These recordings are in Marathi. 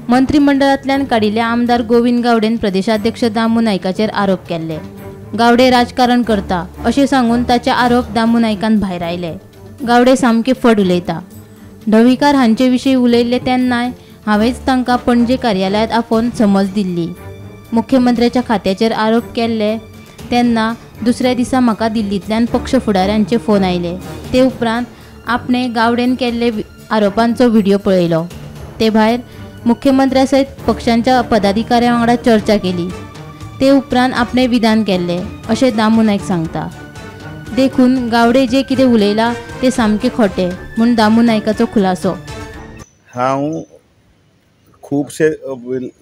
मंत्रिमंडळांतल्यान काडिल्ल्या आमदार गोविंद गावडेन प्रदेशाध्यक्ष दामू नायकाचेर आरोप केल्ले। गावडे राजकारण करता अशें सांगून ताचे आरोप दामू नायकान भायर आयले। गावडे सामके फट उलयता। ढवळीकार हांचे विशीं उलयल्ले तेन्नाय हांवेंच तांकां पणजे कार्यालयांत आफोवन समज दिल्ली। मुख्यमंत्र्याच्या खात्याचेर आरोप केल्ले तेन्ना दुसऱ्या दिसा म्हाका दिल्लींतल्यान पक्ष फुडाऱ्यांचे फोन आयले। ते उपरांत आपणे गावडेन केल्ले आरोपांचो व्हिडिओ पळयलो। ते भायर मुख्यमंत्र्या सयत पक्षांच्या पदाधिकाऱ्यां वांगडा चर्चा केली। ते उपरांत आपणे विधान केल्ले अशें दामू नायक सांगता। देखून गावडे जे कितें उलयला ते सामके खोटे म्हूण दामू नायकाचो खुलासो। हांव खुबशे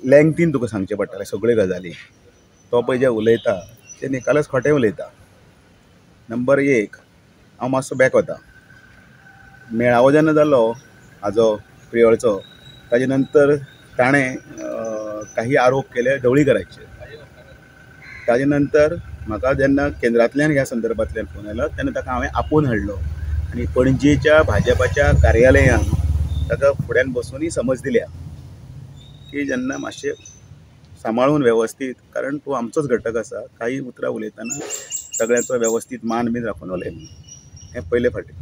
लेंग्थीन तुका सांगचे पडटले सगळ्यो गजाली। तो पळय जे उलयता ते निकालस खोटें उलयता। नंबर 1 हांव मातसो बॅक वता। मेळावो जेन्ना जालो हाजो प्रियोळचो ताजे नंतर ताणें काही आरोप केले ढवळीकरांचेर। ताजे नंतर म्हाका जेन्ना केंद्रांतल्यान ह्या संदर्भांतल्यान फोन आयलो तेन्ना ताका हांवें आपोवन हाडलो आनी पणजेच्या भाजपाच्या कार्यालयान ताका फुड्यान बसून समज दिल्या की जेन्ना मातशें सांबाळून वेवस्थीत, कारण तूं आमचोच घटक आसा, काही उतरां उलयतना सगळ्यांचो वेवस्थीत मान बीन राखून उलय, हें पयले फावटी।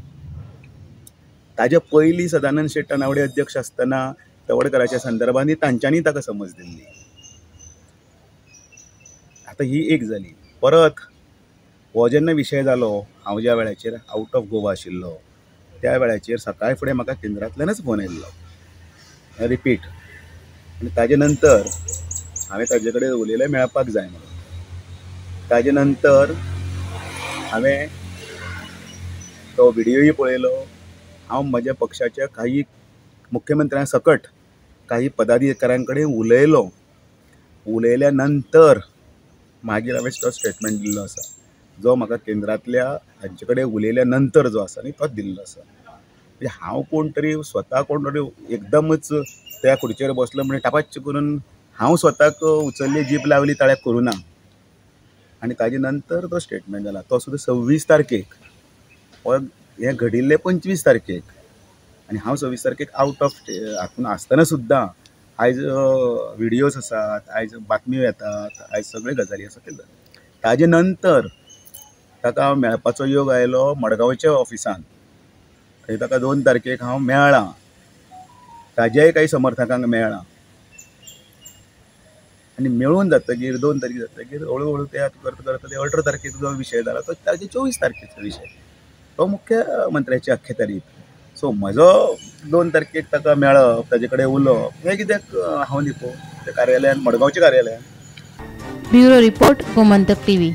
ताजे पयलीं सदानंद शेट तानावडे अध्यक्ष आसतना तवडकराच्या संदर्भांनी तांच्यांनी ताका समज दिल्ली। आतां ही एक जाली। परत हो जेन्ना विशय जालो, हांव ज्या वेळाचेर आउट ऑफ गोवा आशिल्लो त्या वेळाचेर सकाळी फुडें म्हाका केंद्रांतल्यानच फोन आयिल्लो रिपीट, आनी ताजे नंतर हांवें ताजे कडेन उलयलें मेळपाक जाय म्हणून। ताजे नंतर हांवें तो व्हिडियोय पळयलो। हांव म्हज्या पक्षाच्या काही मुख्यमंत्र्यां सकट काही पदाधिकाऱ्यां कडेन उलयल्या नंतर मागीर हांवें तो स्टेटमेंट दिल्लो आसा, जो म्हाका केंद्रांतल्या हांचे कडेन उलयल्या नंतर जो आसा न्ही तोच दिल्लो आसा। म्हणजे हांव कोण तरी स्वता कोण तरी एकदमच त्या खुर्चेर बसलो म्हणजे टापाच्च करून हांव स्वताक उचल्ली जीप लावली ताळ्याक करूं ना। आनी ताजे नंतर तो स्टेटमेंट जाला, तो सुद्दां 26 तारखेक, हें घडिल्लें 25 तारखेक, आनी हांव 26 तारखेक आउट ऑफ हातून आसतना सुद्दां आयज व्हिडियोज आसात, आयज बातम्यो येतात, आयज सगळ्यो गजाली आसा केल्यो। ताजे नंतर ताका मेळपाचो योग आयलो मडगांवच्या ऑफिसान। थंय ताका 2 तारखेक हांव मेळ्ळां, ताजेय काही समर्थकांक मेळ्ळां, आनी मेळून जातकीर 2 तारीख जातकीर हळू हळू ते करता करता ते 18 तारखेक जो विशय जाला तो ताजे 24 तारखेचो विशय, तो मुख्यमंत्र्याचे आख्खे तारीख। सो म्हजो 2 तारखेक ताका मेळप, ताजे कडेन उलोवप, हें कित्याक हांव न्ही पळय त्या कार्यालयान, मडगांवच्या कार्यालयान। Bureau report Gomantak TV.